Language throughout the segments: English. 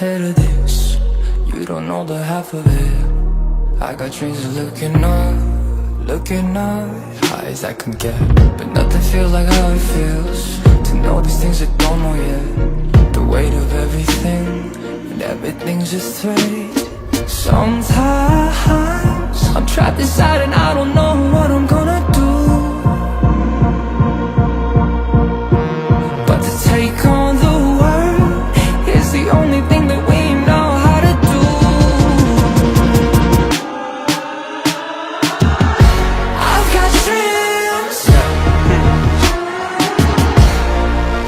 ahead of this. You don't know the half of it. I got dreams of looking up, high as I can get. But nothing feels like how it feels to know these things I don't know yet. The weight of everything, and everything's just fate. Sometimes I'm trapped inside and I don't know what I'm gonna do. But to take on the world is the only thing that we know how to do. I've got dreams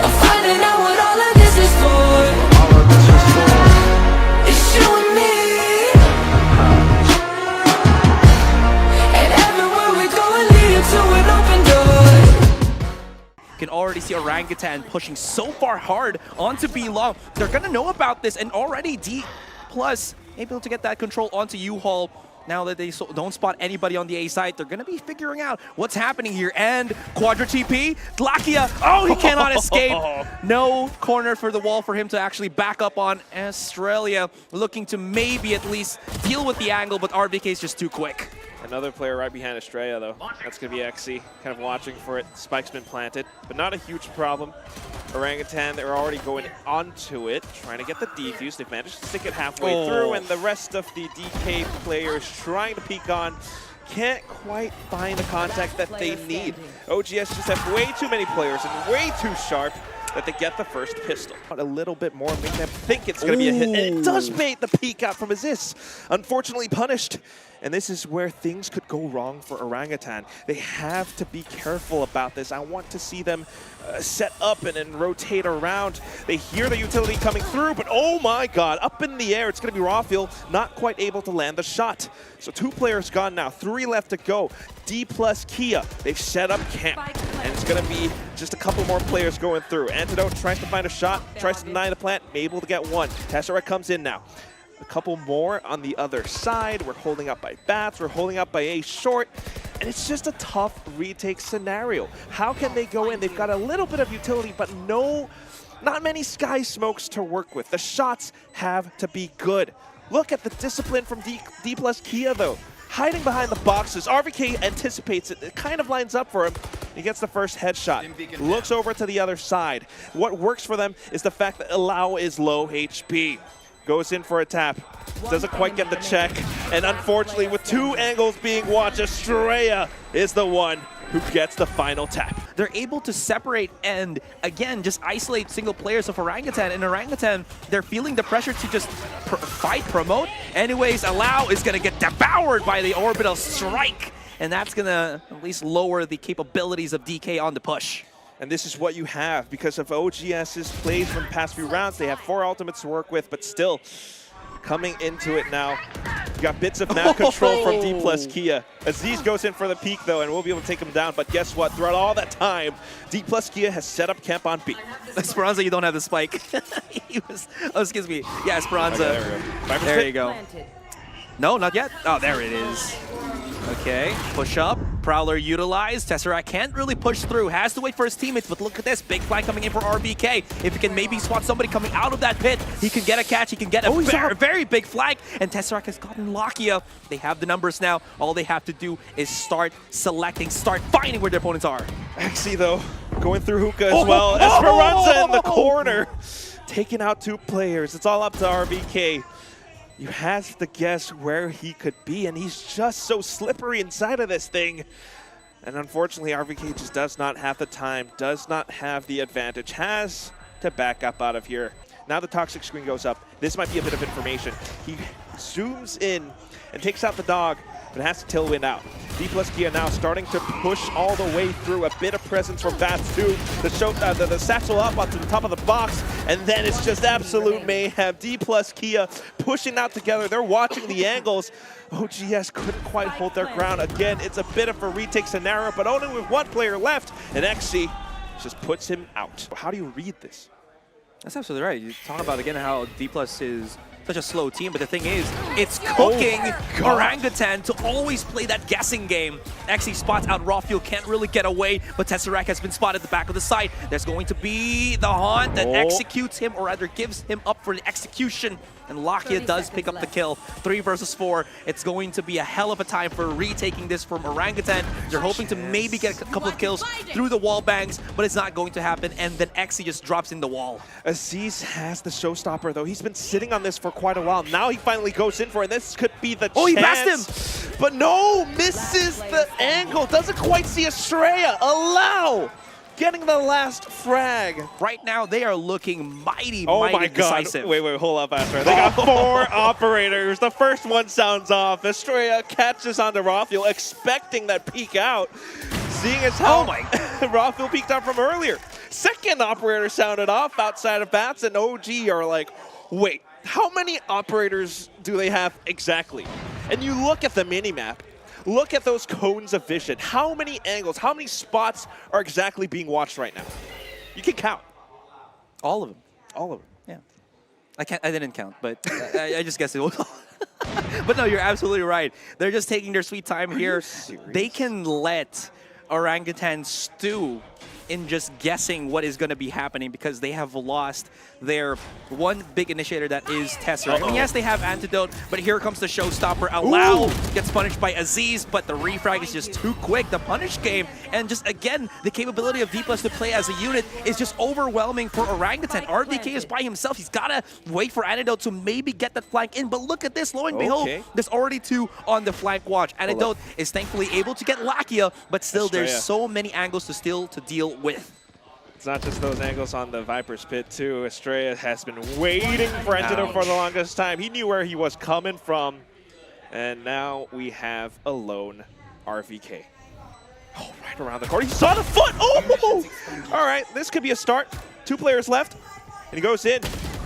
of finding out what all of this is for. It's you and me, and everywhere we go will lead to an open door. Can already see Orangutan pushing so far hard onto B long. They're gonna know about this, and already DPlus able to get that control onto U-Haul. Now that they don't spot anybody on the A side, they're gonna be figuring out what's happening here. And Quadra TP, Lakia, oh, he cannot escape. No corner for the wall for him to actually back up on. Estrella looking to maybe at least deal with the angle, but RvK is just too quick. Another player right behind Estrella, though. That's going to be XC, kind of watching for it. Spike's been planted, but not a huge problem. Orangutan, they're already going onto it, trying to get the defuse. They've managed to stick it halfway through, and the rest of the DK players trying to peek on can't quite find the contact that they need. OGS just have way too many players and way too sharp that they get the first pistol. A little bit more, make them think it's going to be a hit, and it does bait the peek out from azys. Unfortunately punished. And this is where things could go wrong for Orangutan. They have to be careful about this. I want to see them set up and then rotate around. They hear the utility coming through, but oh my god, up in the air, it's going to be Rawfiul, not quite able to land the shot. So 2 players gone now, 3 left to go. DPlus Kia, they've set up camp, and it's going to be just a couple more players going through. Antidote tries to find a shot, tries to deny the plant, able to get one. Tesseract comes in now. A couple more on the other side. We're holding up by bats, we're holding up by A short, and it's just a tough retake scenario. How can they go in? They've got a little bit of utility, but not many sky smokes to work with. The shots have to be good. Look at the discipline from DPlus Kia, though. Hiding behind the boxes. RvK anticipates it. It kind of lines up for him. He gets the first headshot. Looks over to the other side. What works for them is the fact that Allow is low HP. Goes in for a tap, doesn't quite get the check, and unfortunately with 2 angles being watched, Estrella is the one who gets the final tap. They're able to separate and, again, just isolate single players of Orangutan. And Orangutan, they're feeling the pressure to just fight, promote. Anyways, Allow is going to get devoured by the orbital strike, and that's going to at least lower the capabilities of DK on the push. And this is what you have because of OGS's plays from the past few rounds. They have 4 ultimates to work with, but still coming into it now. You got bits of map control from DPlus Kia. azys goes in for the peek, though, and we'll be able to take him down. But guess what? Throughout all that time, DPlus Kia has set up camp on B. Esperanza, you don't have the spike. Excuse me. Yeah, Esperanza. Okay, there we go. There you go. No, not yet. Oh, there it is. Okay, push up. Prowler utilized. Tesseract can't really push through. Has to wait for his teammates, but look at this. Big flag coming in for RvK. If he can maybe spot somebody coming out of that pit, he can get a catch. He can get a very big flag. And Tesseract has gotten Lakia. They have the numbers now. All they have to do is start selecting, start finding where their opponents are. Actually, though, going through hookah as well. Esperanza in the corner. Taking out 2 players. It's all up to RvK. You have to guess where he could be, and he's just so slippery inside of this thing. And unfortunately, RvK just does not have the time, does not have the advantage, has to back up out of here. Now the toxic screen goes up. This might be a bit of information. He zooms in and takes out the dog, but has to tailwind out. DPlus Kia now starting to push all the way through. A bit of presence from bats too. The satchel up onto the top of the box, and then it's just absolute mayhem. DPlus Kia pushing out together. They're watching the angles. OGS couldn't quite hold their ground. Again, it's a bit of a retake scenario, but only with 1 player left, and XC just puts him out. How do you read this? That's absolutely right. You talk about, again, how DPlus is such a slow team, but the thing is, it's cooking Orangutan to always play that guessing game. Actually spots out Rawfiul, can't really get away, but tesseract has been spotted at the back of the site. There's going to be the haunt that executes him, or rather gives him up for the execution. And Lakia does pick up the kill. 3 versus 4. It's going to be a hell of a time for retaking this from Orangutan. They're hoping to maybe get a couple of kills through the wall bangs, but it's not going to happen. And then Xe just drops in the wall. Azys has the showstopper, though. He's been sitting on this for quite a while. Now he finally goes in for it. This could be the chance. Oh, he passed him! But no, misses the angle. Doesn't quite see Estrella. Allow! Getting the last frag. Right now, they are looking mighty Oh decisive. my god. Wait, hold up, Astra. They got 4 operators. The first one sounds off. Estrella catches onto Rawfiul, expecting that peek out. Seeing as how Rawfiul peeked out from earlier. Second operator sounded off outside of bats, and OG are like, wait, how many operators do they have exactly? And you look at the minimap. Look at those cones of vision. How many angles, how many spots are exactly being watched right now? You can count. All of them. All of them. Yeah. I didn't count, but I just guessed it was. But no, you're absolutely right. They're just taking their sweet time here. They can let Orangutan stew in just guessing what is going to be happening because they have lost their one big initiator that is tesseract. I mean, yes, they have Antidote, but here comes the showstopper. Allow gets punished by Azys, but the refrag is just too quick. The punish game, and just again, the capability of DPlus to play as a unit is just overwhelming for Orangutan. RvK is by himself. He's got to wait for Antidote to maybe get that flank in, but look at this. Lo and behold, there's already 2 on the flank watch. Antidote is thankfully able to get Lakia, but still there's so many angles to still to deal with. It's not just those angles on the Viper's pit, too. Estrella has been waiting for Antidote for the longest time. He knew where he was coming from. And now we have a lone RvK. Oh, right around the corner. He saw the foot! Oh! All right, this could be a start. 2 players left. And he goes in.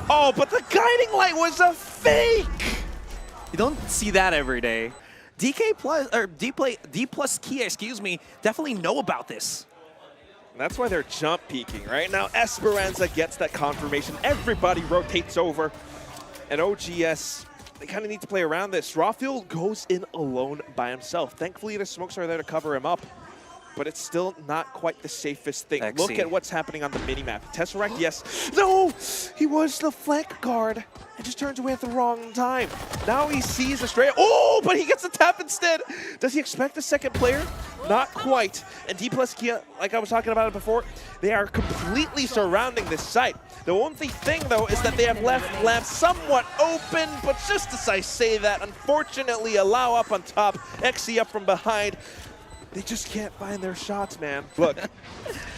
Oh, but the guiding light was a fake! You don't see that every day. DPlus, or DPlus Kia, excuse me, definitely know about this. That's why they're jump peeking right now. Esperanza gets that confirmation. Everybody rotates over. And OGS, they kind of need to play around this. Rawfiul goes in alone by himself. Thankfully, the smokes are there to cover him up. But it's still not quite the safest thing. Look at what's happening on the minimap. Tesseract, yes. No! He was the flank guard. And just turns away at the wrong time. Now he sees Estrella. Oh, but he gets the tap instead. Does he expect a second player? Not quite. And DPlus Kia, like I was talking about it before, they are completely surrounding this site. The only thing, though, is that they have left lamp somewhat open, but just as I say that, unfortunately, Allow up on top, Xe up from behind. They just can't find their shots, man. Look,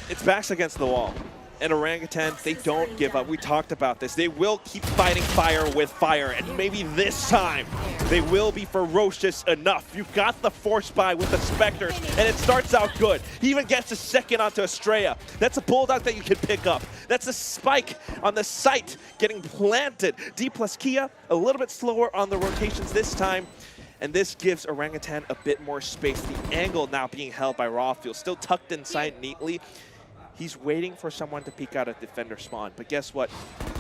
it's backs against the wall. And Orangutan, they don't give up. We talked about this. They will keep fighting fire with fire. And maybe this time, they will be ferocious enough. You've got the force buy with the Spectres, and it starts out good. He even gets a second onto Estrella. That's a Bulldog that you can pick up. That's a spike on the site getting planted. DPlus Kia, a little bit slower on the rotations this time. And this gives Orangutan a bit more space. The angle now being held by Rawfiul, still tucked inside neatly. He's waiting for someone to peek out at defender spawn. But guess what?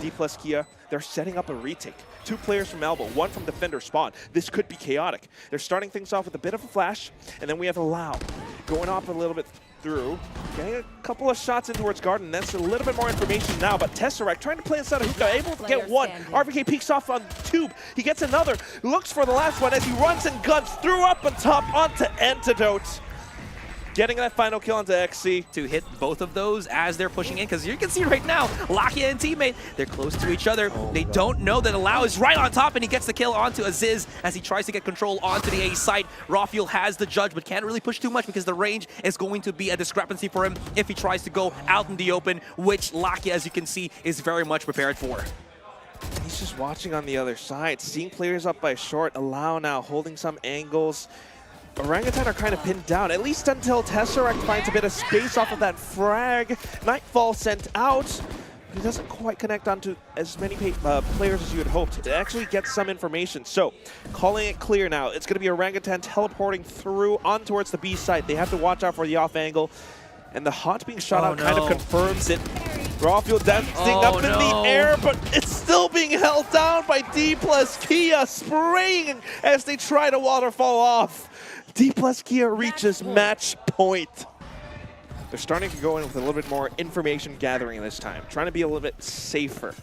DPlus Kia, they're setting up a retake. 2 players from elbow, 1 from defender spawn. This could be chaotic. They're starting things off with a bit of a flash, and then we have Allow going off a little bit through, getting a couple of shots in towards garden. That's a little bit more information now, but tesseract trying to play inside of hookah, able to get 1. RvK peeks off on tube. He gets another, looks for the last one as he runs and guns through up on top onto Antidote. Getting that final kill onto Xe. To hit both of those as they're pushing in, because you can see right now, Lakia and teammate, they're close to each other. They don't know that Allow is right on top, and he gets the kill onto Azys as he tries to get control onto the A site. Rawfiul has the judge, but can't really push too much because the range is going to be a discrepancy for him if he tries to go out in the open, which Lakia, as you can see, is very much prepared for. He's just watching on the other side, seeing players up by short. Allow now holding some angles. Orangutan are kind of pinned down, at least until tesseract finds a bit of space off of that frag. Nightfall sent out, but he doesn't quite connect onto as many players as you had hoped. It actually gets some information. So, calling it clear now. It's going to be Orangutan teleporting through on towards the B site. They have to watch out for the off angle. And the haunt being shot out kind of confirms it. Rawfiul dancing up in the air, but it's still being held down by DPlus. Kia spraying as they try to waterfall off. DPlus Kia reaches match point. They're starting to go in with a little bit more information gathering this time, trying to be a little bit safer.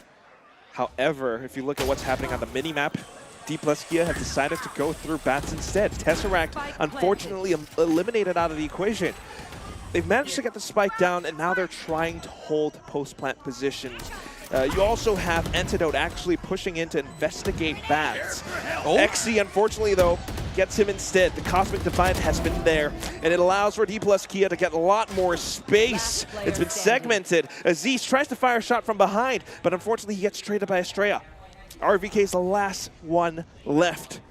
However, if you look at what's happening on the mini-map, DPlus Kia have decided to go through bats instead. Tesseract, unfortunately, eliminated out of the equation. They've managed to get the spike down, and now they're trying to hold post-plant positions. You also have Antidote actually pushing in to investigate bats. XC, unfortunately, though, gets him instead. The Cosmic Divide has been there, and it allows for DPlus Kia to get a lot more space. It's been segmented. Azys tries to fire a shot from behind, but unfortunately, he gets traded by Estrella. RvK is the last one left,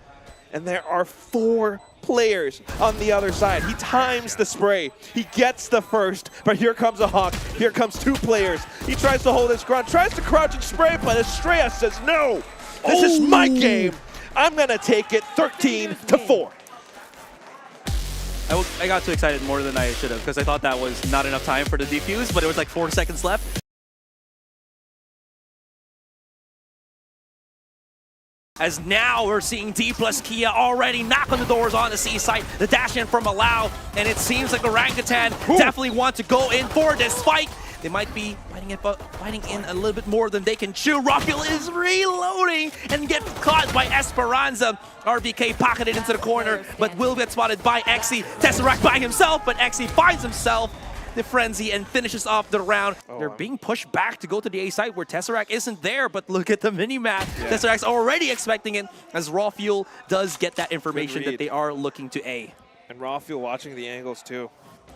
and there are 4 players on the other side. He times the spray. He gets the first, but here comes a Hawk. Here comes 2 players. He tries to hold his ground, tries to crouch and spray, but Estrella says, no, this is my game. I'm gonna take it 13-4. I got too excited more than I should have because I thought that was not enough time for the defuse, but it was like 4 seconds left. As now we're seeing DPlus Kia already knock on the doors on the C site. The dash in from Allow, and it seems like Orangutan definitely want to go in for this fight. They might be fighting in a little bit more than they can chew. Rawfiul is reloading and gets caught by Esperanza. RvK pocketed into the corner, but will get spotted by XC. Tesseract by himself, but XC finds himself the frenzy and finishes off the round. They're being pushed back to go to the A site where Tesseract isn't there, but look at the mini-map. Tesseract's already expecting it as Rawfiul does get that information that they are looking to A. And Rawfiul watching the angles too.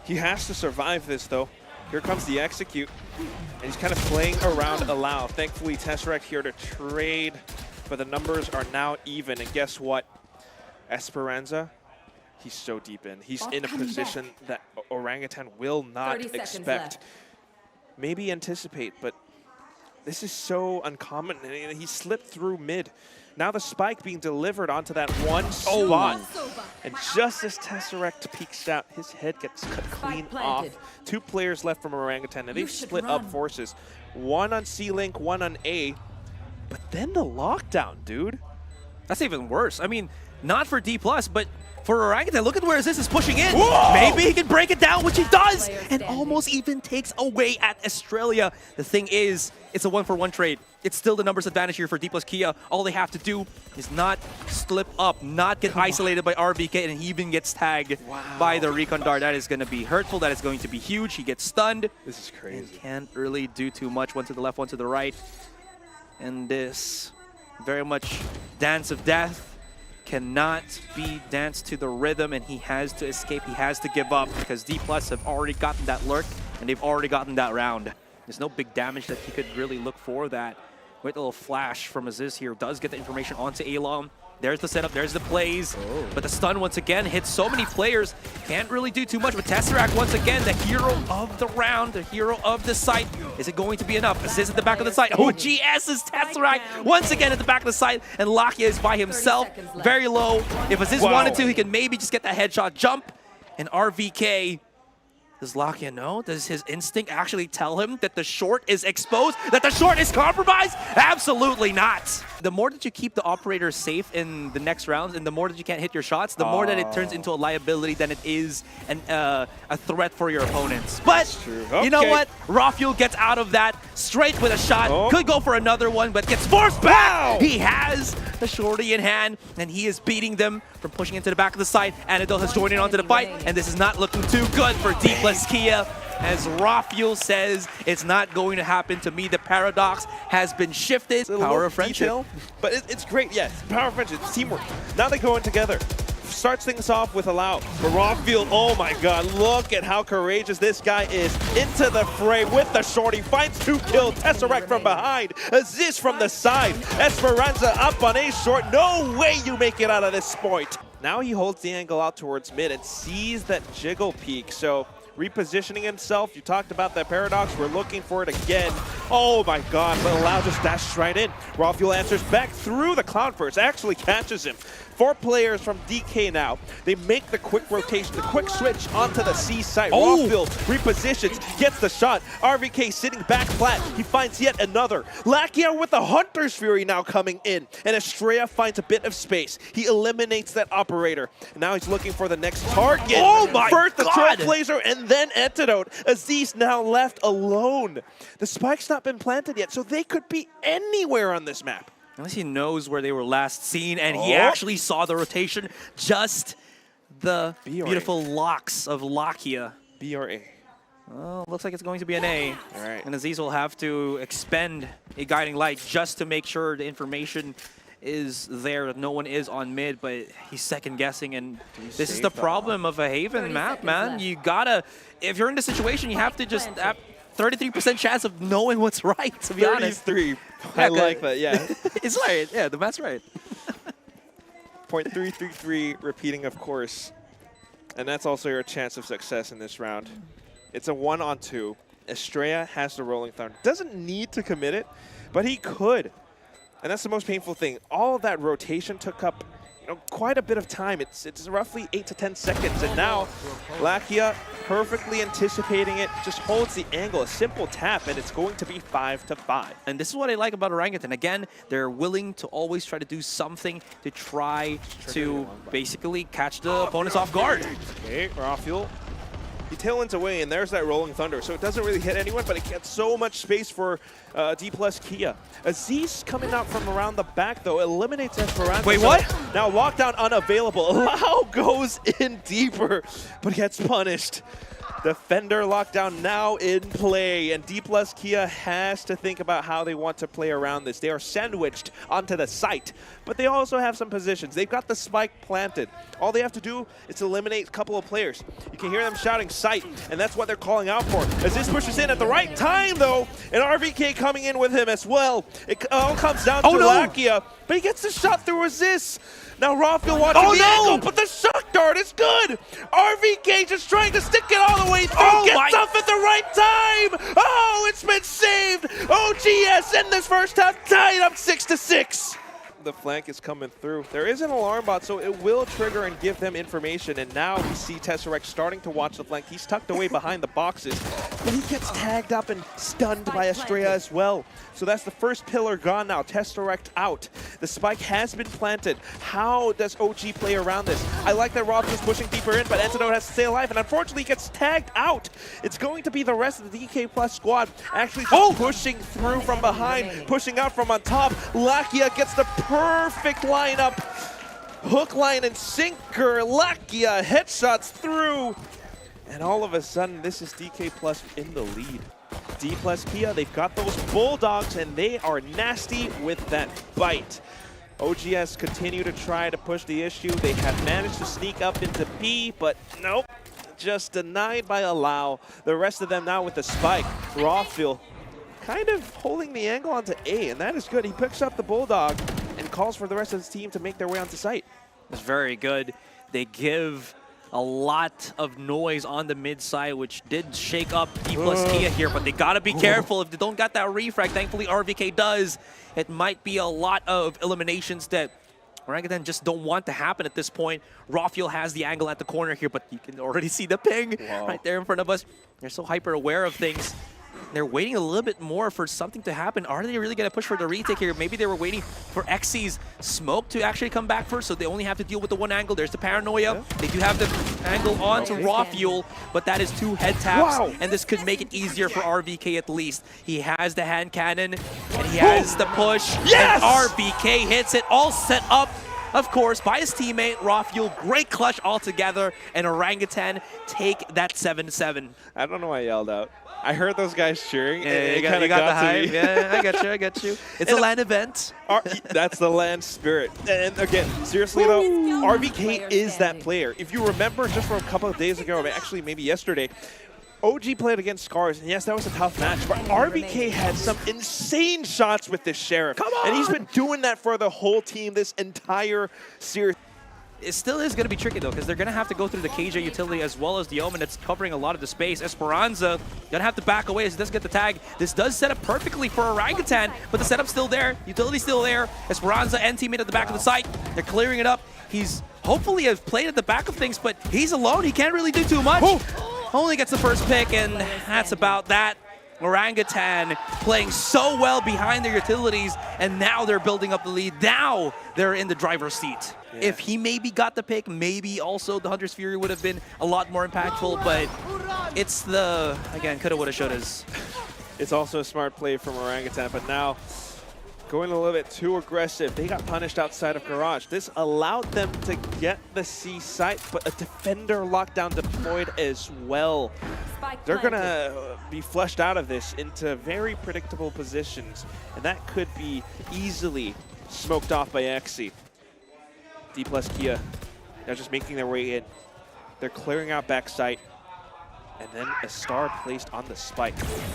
He has to survive this though. Here comes the execute, and he's kind of playing around Allow. Thankfully, Tesseract here to trade, but the numbers are now even, and guess what? Esperanza, he's so deep in. He's in a position that Orangutan will not expect. Maybe anticipate, but this is so uncommon. He slipped through mid. Now the spike being delivered onto that one spot. And just as Tesseract peeks out, his head gets cut clean off. 2 players left from Orangutan, and they've split up forces. 1 on C-Link, 1 on A. But then the lockdown, dude. That's even worse. I mean, not for DPlus, but for Orangutan, look at where Azys is pushing in. Whoa! Maybe he can break it down, which he does, and almost even takes away at Estrella. The thing is, it's a 1-for-1 trade. It's still the numbers advantage here for DPlus Kia. All they have to do is not slip up, not get isolated by RvK, and he even gets tagged by the recon dart. That is going to be hurtful. That is going to be huge. He gets stunned. This is crazy. And can't really do too much. One to the left, one to the right. And this very much dance of death cannot be danced to the rhythm, and he has to escape. He has to give up because DPlus have already gotten that lurk, and they've already gotten that round. There's no big damage that he could really look for. That great little flash from Azys here does get the information onto Alom. There's the setup, there's the plays, but the stun once again hits so many players. Can't really do too much, but Tesseract once again, the hero of the round, the hero of the site. Is it going to be enough? Azys at the back of the site. Oh, GS is Tesseract once again at the back of the site, and Lakia is by himself, very low. If Azys wanted to, he can maybe just get that headshot jump, and RvK, does Lakia know? Does his instinct actually tell him that the short is exposed? That the short is compromised? Absolutely not. The more that you keep the operator safe in the next rounds, and the more that you can't hit your shots, the more that it turns into a liability than it is a threat for your opponents. But you know what? Rawfiul gets out of that straight with a shot. Could go for another one, but gets forced back. He has the shorty in hand, and he is beating them from pushing into the back of the site. Antidote has joined in onto the fight, and this is not looking too good for DPlus Kia. As Rawfiul says, it's not going to happen to me. The paradox has been shifted. Power of friendship. But it's great, yes. Power of friendship, it's teamwork. Now they go in together. Starts things off with Allow. But Rawfiul, oh my god, look at how courageous this guy is. Into the fray with the shorty. Finds 2 kills. Tesseract from behind. Azys from the side. Esperanza up on A short. No way you make it out of this point. Now he holds the angle out towards mid and sees that jiggle peak. So repositioning himself. You talked about that paradox. We're looking for it again. Oh my god, but Lau just dashes right in. Rawfiul answers back through the Cloud Burst, actually catches him. 4 players from DK now. They make the quick rotation, the quick switch onto the C site. Rawfiul repositions, gets the shot. RvK sitting back flat. He finds yet another. Lakia with the Hunter's Fury now coming in. And Estrella finds a bit of space. He eliminates that operator. And now he's looking for the next target. Oh my First the god! Trailblazer and then Antidote. Azys now left alone. The spike's not been planted yet, so they could be anywhere on this map. Unless he knows where they were last seen, and he actually saw the rotation, just the beautiful locks of Lakia. B or A? Well, looks like it's going to be an A. All right. And Azys will have to expend a guiding light just to make sure the information is there, that no one is on mid, but he's second guessing, and this is the problem of a Haven map, man. Left. You gotta, if you're in this situation, you have to just have 33% chance of knowing what's right, to be honest. 33. I like that, yeah. It's right, yeah, the math's right. .333 repeating, of course. And that's also your chance of success in this round. It's a 1-on-2. Estrella has the Rolling Thunder. Doesn't need to commit it, but he could. And that's the most painful thing. All of that rotation took up quite a bit of time. It's roughly 8 to 10 seconds. And now Lakia, perfectly anticipating it, just holds the angle, a simple tap, and it's going to be 5-5. And this is what I like about Orangutan. Again, they're willing to always try to do something to try to basically catch the opponents off guard. Okay, Rawfiul. He tailwinds away, and there's that Rolling Thunder. So it doesn't really hit anyone, but it gets so much space for DPlus Kia. Azys coming out from around the back, though, eliminates Esperanza. Wait, what? Now Walkout unavailable. Lau goes in deeper, but gets punished. Defender lockdown now in play, and DPlus Kia has to think about how they want to play around this. They are sandwiched onto the site, but they also have some positions. They've got the spike planted. All they have to do is eliminate a couple of players. You can hear them shouting site, and that's what they're calling out for. As this pushes in at the right time, though, and RvK coming in with him as well. It all comes down to Lakia, but he gets the shot through Azys. Now Rawfiul watching the angle, but the shock dart is good. RvK just trying to stick it all the way through. Gets off at the right time. Oh, it's been saved. OGS in this first half, tied up 6-6. The flank is coming through. There is an alarm bot, so it will trigger and give them information. And now we see tesseract starting to watch the flank. He's tucked away behind the boxes, but he gets tagged up and stunned by Estrella as well. So that's the first pillar gone now. Tesseract out. The spike has been planted. How does OG play around this? I like that Rawfiul's pushing deeper in, but Antidote has to stay alive, and unfortunately he gets tagged out. It's going to be the rest of the DKplus squad actually pushing through from behind, pushing out from on top. Lakia gets the perfect lineup. Hook, line, and sinker. Lakia headshots through. And all of a sudden, this is DKplus in the lead. DPlus Kia, they've got those Bulldogs, and they are nasty with that bite. OGS continue to try to push the issue. They have managed to sneak up into B, but nope. Just denied by Allow. The rest of them now with the spike. Rawfiul kind of holding the angle onto A, and that is good. He picks up the Bulldog and calls for the rest of his team to make their way onto site. That's very good. They give a lot of noise on the mid side, which did shake up DPlus Kia here, but they gotta be careful if they don't got that refrag. Thankfully, RvK does. It might be a lot of eliminations that Orangutan just don't want to happen at this point. Rawfiul has the angle at the corner here, but you can already see the ping right there in front of us. They're so hyper aware of things. They're waiting a little bit more for something to happen. Are they really going to push for the retake here? Maybe they were waiting for XC's smoke to actually come back first, so they only have to deal with the one angle. There's the paranoia. Yeah. They do have the angle onto Rawfiul, but that is 2 head taps, and this could make it easier for RvK at least. He has the hand cannon, and he has the push, and RvK hits it, all set up, of course, by his teammate, Rawfiul. Great clutch altogether, and Orangutan take that 7-7. I don't know why I yelled out. I heard those guys cheering. Yeah, you got the hype. Yeah, I got you. It's a LAN event. That's the LAN spirit. And again, seriously though, RvK is that player. If you remember just from a couple of days ago, actually maybe yesterday, OG played against Scars, and yes, that was a tough match, but RvK had some insane shots with this Sheriff. Come on! And he's been doing that for the whole team this entire series. It still is going to be tricky, though, because they're going to have to go through the KJ utility as well as the Omen. It's covering a lot of the space. Esperanza going to have to back away as he doesn't get the tag. This does set up perfectly for Orangutan, but the setup's still there. Utility's still there. Esperanza and teammate at the back of the site. They're clearing it up. He's hopefully has played at the back of things, but he's alone. He can't really do too much. Only gets the first pick, and that's about that. Orangutan playing so well behind their utilities, and now they're building up the lead. Now they're in the driver's seat. Yeah. If he maybe got the pick, maybe also the Hunter's Fury would have been a lot more impactful, but it's the, again, coulda, woulda, shouldas. It's also a smart play from Orangutan, but now going a little bit too aggressive. They got punished outside of Garage. This allowed them to get the C site, but a defender lockdown deployed as well. They're going to be flushed out of this into very predictable positions, and that could be easily smoked off by Exy. DPlus Kia, they're just making their way in. They're clearing out backside, and then a star placed on the spike.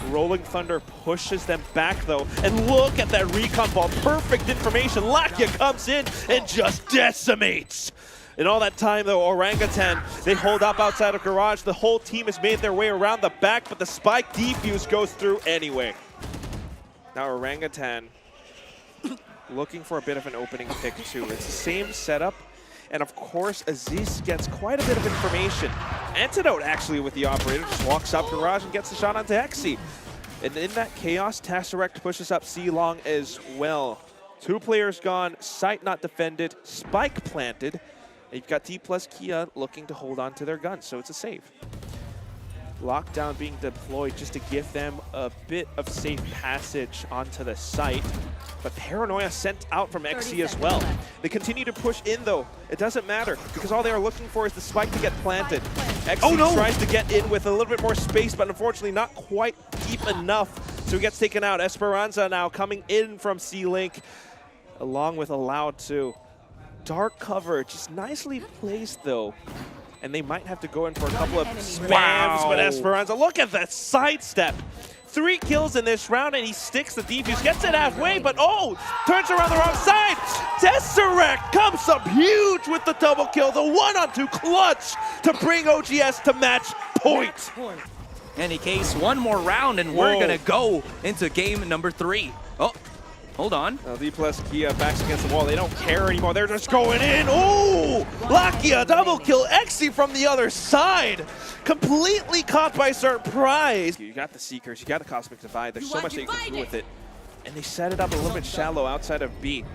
Rolling Thunder pushes them back, though, and look at that recon ball. Perfect information. Lakia comes in and just decimates. In all that time, though, Orangutan, they hold up outside of Garage. The whole team has made their way around the back, but the spike defuse goes through anyway. Now Orangutan looking for a bit of an opening pick, too. It's the same setup, and of course, Azys gets quite a bit of information. Antidote, actually, with the operator, just walks up Garage and gets the shot onto Exy. And in that chaos, tesseract pushes up C-Long as well. 2 players gone, site not defended, spike planted. You've got DPlus Kia looking to hold on to their guns, so it's a save. Lockdown being deployed just to give them a bit of safe passage onto the site. But Paranoia sent out from XC as well. They continue to push in, though. It doesn't matter, because all they are looking for is the spike to get planted. XC tries to get in with a little bit more space, but unfortunately not quite deep enough, so he gets taken out. Esperanza now coming in from C-Link, along with Allowed too. Dark cover, just nicely placed, though. And they might have to go in for a couple of spams, but Esperanza, look at that sidestep. 3 kills in this round, and he sticks the defuse, gets it halfway, but turns around the wrong side. Tesseract comes up huge with the double kill, the 1-on-2 clutch to bring OGS to match point. Any case, one more round, and we're gonna go into game number 3. Oh. Hold on. Now DPlus Kia backs against the wall. They don't care anymore. They're just going in. Oh! Lakia double kill. Exy from the other side. Completely caught by surprise. You got the Seekers. You got the Cosmic Divide. There's so much that you can do with it. And they set it up a little bit shallow outside of B.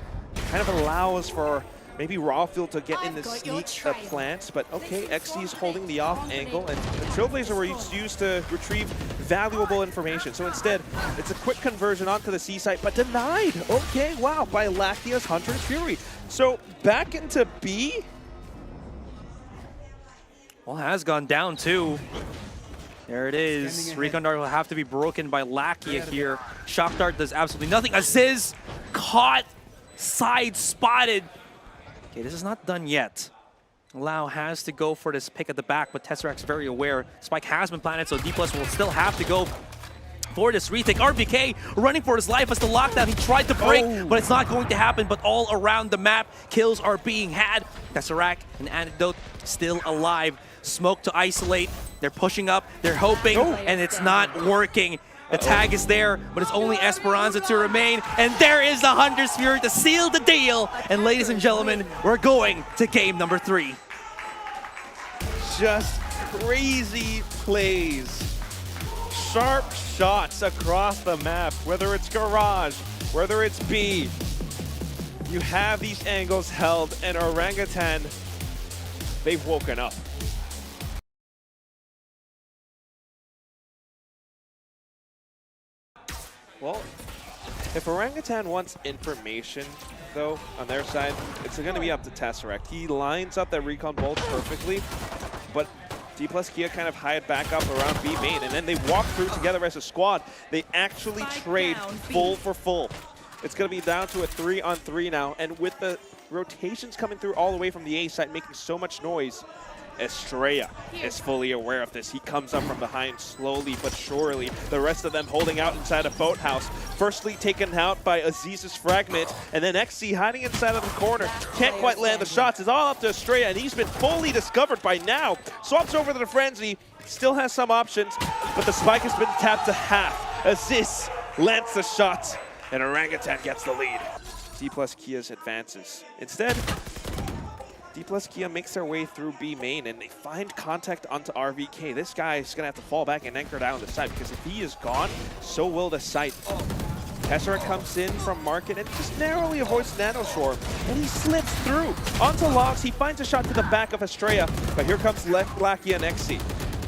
Kind of allows for maybe Rawfiul to get in the sneak plants, but okay, XC is holding the off angle, and the Trailblazer was used to retrieve valuable information. So instead, it's a quick conversion onto the C site, but denied. Okay, wow, by Lakia's Hunter's Fury. So back into B. Well, has gone down too. There it is. Recon Dart will have to be broken by Lakia here. Shock Dart does absolutely nothing. Azys caught, side spotted. Okay, this is not done yet. Lau has to go for this pick at the back, but Tesseract's very aware. Spike has been planted, so DPlus will still have to go for this retake. RvK running for his life as the lockdown. He tried to break, but it's not going to happen. But all around the map, kills are being had. Tesseract and Antidote still alive. Smoke to isolate. They're pushing up. They're hoping, and it's not working. The tag is there, but it's only Esperanza to remain. And there is the Hunter's Fury to seal the deal. And ladies and gentlemen, we're going to game number 3. Just crazy plays. Sharp shots across the map, whether it's Garage, whether it's B. You have these angles held, and Orangutan, they've woken up. Well, if Orangutan wants information, though, on their side, it's going to be up to Tesseract. He lines up that recon bolt perfectly, but DPlus Kia kind of hide back up around B main, and then they walk through together as a squad. They actually trade full for full. It's going to be down to a 3-on-3 now, and with the rotations coming through all the way from the A side making so much noise, Estrella is fully aware of this. He comes up from behind slowly but surely. The rest of them holding out inside a boathouse. Firstly taken out by Aziz's fragment, and then XC hiding inside of the corner. Can't quite land the shots. It's all up to Estrella, and he's been fully discovered by now. Swaps over to the Frenzy. Still has some options, but the spike has been tapped to half. Azys lands the shot, and Orangutan gets the lead. DPlus Kia's advances. Instead, DPlus Kia makes their way through B main, and they find contact onto RvK. This guy is going to have to fall back and anchor down the site, because if he is gone, so will the site. Tesseract comes in from market and just narrowly avoids Nanoswarm, and he slips through onto logs. He finds a shot to the back of Estrella, but here comes Lakia and XC.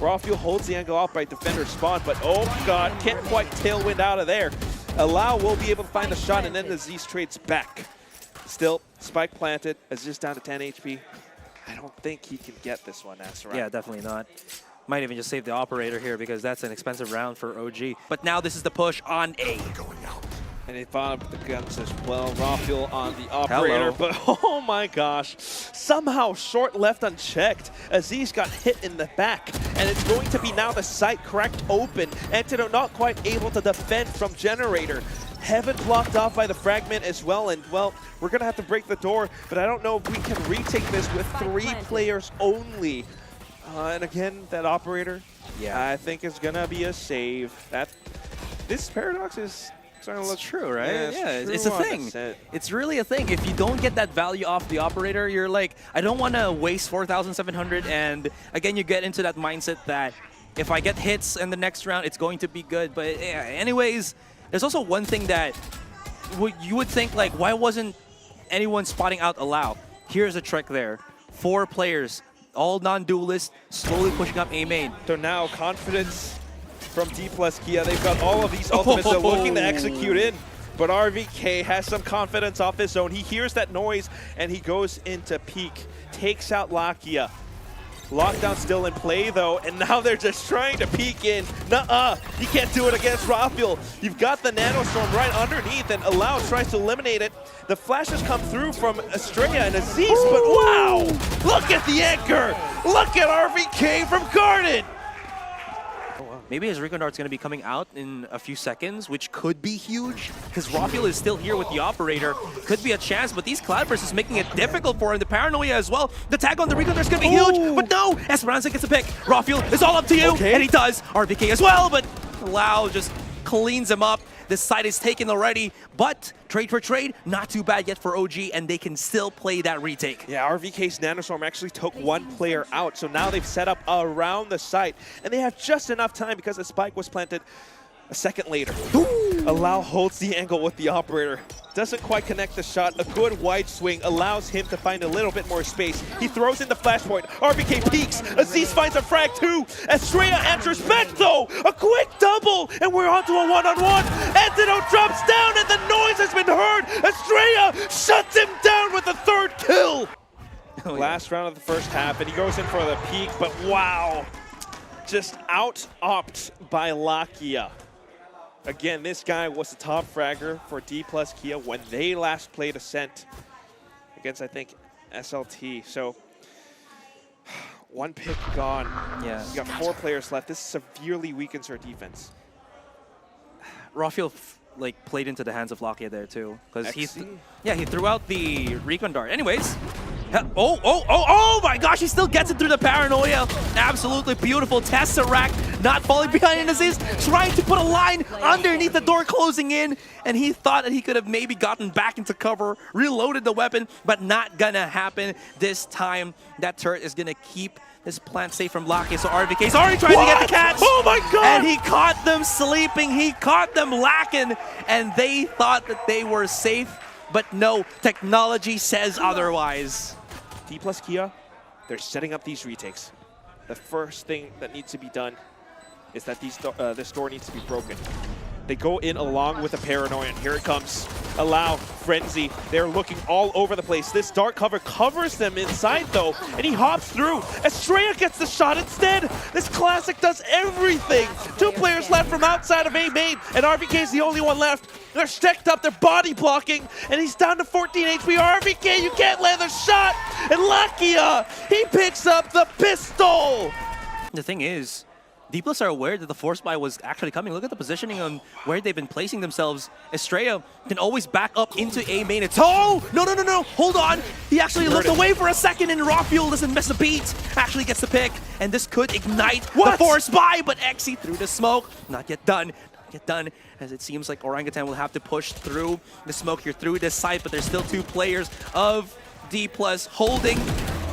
Rawfiul holds the angle off by defender spawn, but oh god, can't quite tailwind out of there. Allow will be able to find the shot, and then Azys trades back. Still, spike planted, Azys down to 10 HP. I don't think he can get this one, Tesseract. Yeah, definitely not. Might even just save the operator here because that's an expensive round for OG. But now this is the push on A. And they found up the guns as well. Rawfiul on the operator, but oh my gosh. Somehow short left unchecked. Azys got hit in the back, and it's going to be now the site cracked open. Antidote not quite able to defend from Generator. Heaven blocked off by the fragment as well, and well, we're gonna have to break the door, but I don't know if we can retake this with 3 players only. And again, that operator, I think is gonna be a save. This Paradox is starting to look true, right? Yeah, it's a thing. It's really a thing. If you don't get that value off the operator, you're like, I don't want to waste 4,700. And again, you get into that mindset that if I get hits in the next round, it's going to be good. But yeah, anyways, there's also one thing that you would think, like, why wasn't anyone spotting out Allow? Here's a trick there. 4 players, all non-duelists, slowly pushing up A main. So now confidence from DPlus Kia. They've got all of these ultimates they're looking to execute in. But RvK has some confidence off his own. He hears that noise, and he goes into peek. Takes out Lakia. Lockdown still in play, though, and now they're just trying to peek in. Nuh-uh, you can't do it against Rawfiul. You've got the Nanostorm right underneath, and Allow tries to eliminate it. The flashes come through from Estrella and Azys, but wow! Look at the anchor! Look at RvK from Garden! Maybe his Recon Dart's going to be coming out in a few seconds, which could be huge, because Rawfiul is still here with the operator. Could be a chance, but these Cloud Bursts is making it difficult for him. The paranoia as well. The tag on the Recon Dart's going to be huge, but no! Esperanza gets a pick. Rawfiul is all up to you, and he does. RvK as well, but Lau just cleans him up. This side is taken already, but trade for trade, not too bad yet for OG, and they can still play that retake. Yeah, RvK's Nanostorm actually took 1 player out, so now they've set up around the site, and they have just enough time because the spike was planted a second later. Allow holds the angle with the operator. Doesn't quite connect the shot. A good wide swing allows him to find a little bit more space. He throws in the flashpoint. RvK peeks. Azys finds a frag too. Estrella answers back though. A quick double, and we're onto a one-on-one. Antidote drops down, and the noise has been heard. Estrella shuts him down with the 3rd kill. Last round of the first half, and he goes in for the peek, but wow. Just out-opt by Lakia. Again, this guy was the top fragger for DPlus Kia when they last played Ascent against, I think, SLT. So, 1 pick gone. Yeah. You got 4 players left. This severely weakens our defense. Rawfiul like played into the hands of Lakia there too, because he threw out the Recon Dart. Anyways. Oh my gosh, he still gets it through the paranoia. Absolutely beautiful. Tesseract not falling behind Azys, trying to put a line underneath the door closing in, and he thought that he could have maybe gotten back into cover, reloaded the weapon, but not gonna happen this time. That turret is gonna keep this plant safe from Lakia, so RvK's already trying to get the catch. Oh my god! And he caught them sleeping, he caught them lacking, and they thought that they were safe, but no, technology says otherwise. DPlus Kia, they're setting up these retakes. The first thing that needs to be done is that this door needs to be broken. They go in along with the paranoia, and here it comes. allow Frenzy. They're looking all over the place. This dark cover covers them inside though, and he hops through. Estrella gets the shot instead. This classic does everything. 2 players left from outside of A main, and RvK is the only one left. They're stacked up, they're body blocking, and he's down to 14 HP. RvK, you can't land the shot! And Lakia, he picks up the pistol! The thing is, DPlus are aware that the force buy was actually coming. Look at the positioning on where they've been placing themselves. Estrella can always back up into A main. It's no, hold on. He actually looked away for a second, and Rawfiul doesn't miss a beat. Actually gets the pick, and this could ignite the force buy, but Xe through the smoke. Not yet done. As it seems like Orangutan will have to push through the smoke here through this site, but there's still 2 players of DPlus holding,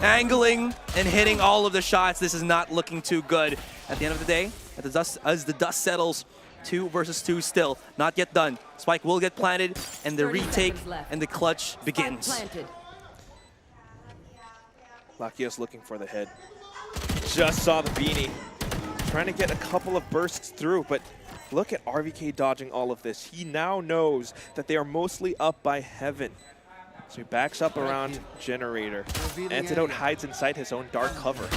angling, and hitting all of the shots. This is not looking too good. At the end of the day, as the dust settles, 2 versus 2 still. Not yet done. Spike will get planted, and the retake and the clutch begins. Lakia's looking for the head. Just saw the beanie. Trying to get a couple of bursts through, but look at RvK dodging all of this. He now knows that they are mostly up by heaven. So he backs up around Generator. Antidote hides inside his own dark cover.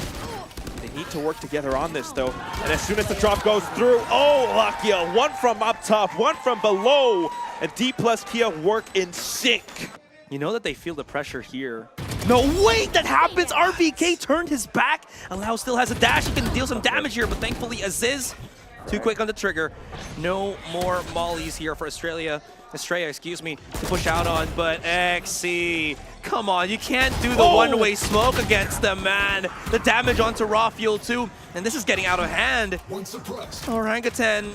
They need to work together on this though. And as soon as the drop goes through, oh, Lakia, 1 from up top, 1 from below. And DPlus Kia work in sync. You know that they feel the pressure here. No, wait, that happens. RvK turned his back. Allow still has a dash. He can deal some damage here, but thankfully Azys too quick on the trigger. No more mollies here for Estrella, excuse me, to push out on, but Xe, come on, you can't do the one-way smoke against them, man. The damage onto Rawfiul too, and this is getting out of hand. Orangutan,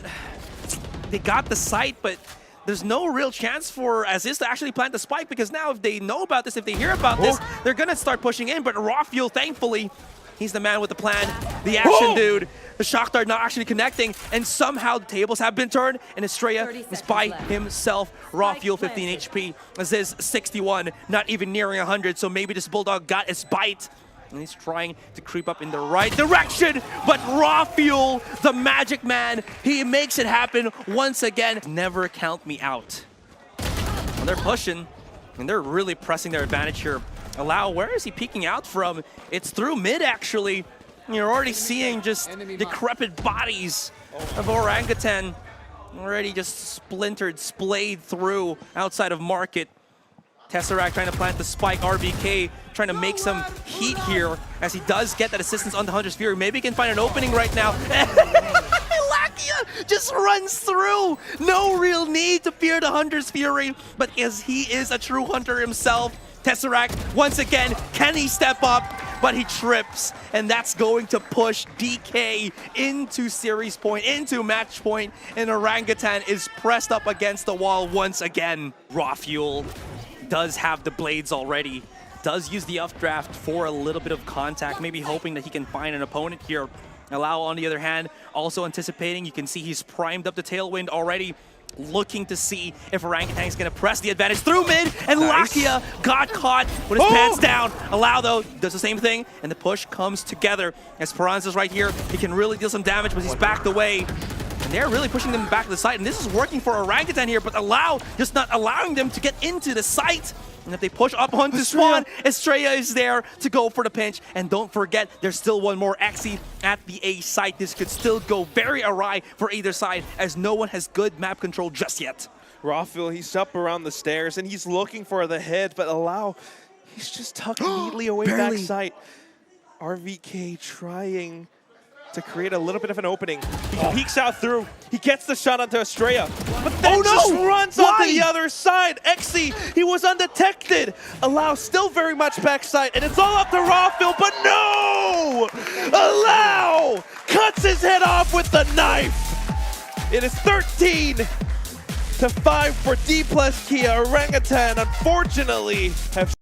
they got the site, but there's no real chance for Azys to actually plant the spike, because now if they know about this, if they hear about this, they're gonna start pushing in, but Rawfiul, thankfully, he's the man with the plan, the action dude. The shock dart not actually connecting, and somehow the tables have been turned, and Estrella is by himself. Rawfiul 15 HP, Azys 61, not even nearing 100, so maybe this Bulldog got his bite. And he's trying to creep up in the right direction, but Rawfiul, the magic man, he makes it happen once again. Never count me out. And they're pushing, and they're really pressing their advantage here. Allow, where is he peeking out from? It's through mid, actually. You're already seeing just decrepit bodies of Orangutan already just splintered, splayed through outside of market. Tesseract trying to plant the spike. RvK trying to make some heat here as he does get that assistance on the Hunter's Fury. Maybe he can find an opening right now. Lakia just runs through. No real need to fear the Hunter's Fury, but as he is a true hunter himself, Tesseract, once again, can he step up? But he trips, and that's going to push DK into series point, into match point, and Orangutan is pressed up against the wall once again. Rawfiul does have the blades already, does use the updraft for a little bit of contact, maybe hoping that he can find an opponent here. Allow, on the other hand, also anticipating. You can see he's primed up the tailwind already, looking to see if Orangutan is going to press the advantage through mid, and Lakia got caught with his pants down. Allow, though, does the same thing, and the push comes together. Esperanza's right here. He can really deal some damage, but he's backed away. And they're really pushing them back to the site, and this is working for Orangutan here, but Allow just not allowing them to get into the site. And if they push up onto Swan, Estrella is there to go for the pinch. And don't forget, there's still one more Xe at the A site. This could still go very awry for either side, as no one has good map control just yet. Rawfiul, he's up around the stairs, and he's looking for the head, but Allow, he's just tucked neatly away back site. RvK trying to create a little bit of an opening. He peeks out through. He gets the shot onto Estrella, but then just runs onto the other side. Xe, he was undetected. Allow still very much backside, and it's all up to Rawfiul, but no! Allow cuts his head off with the knife. It is 13-5 for DPlus Kia. Orangutan, unfortunately, have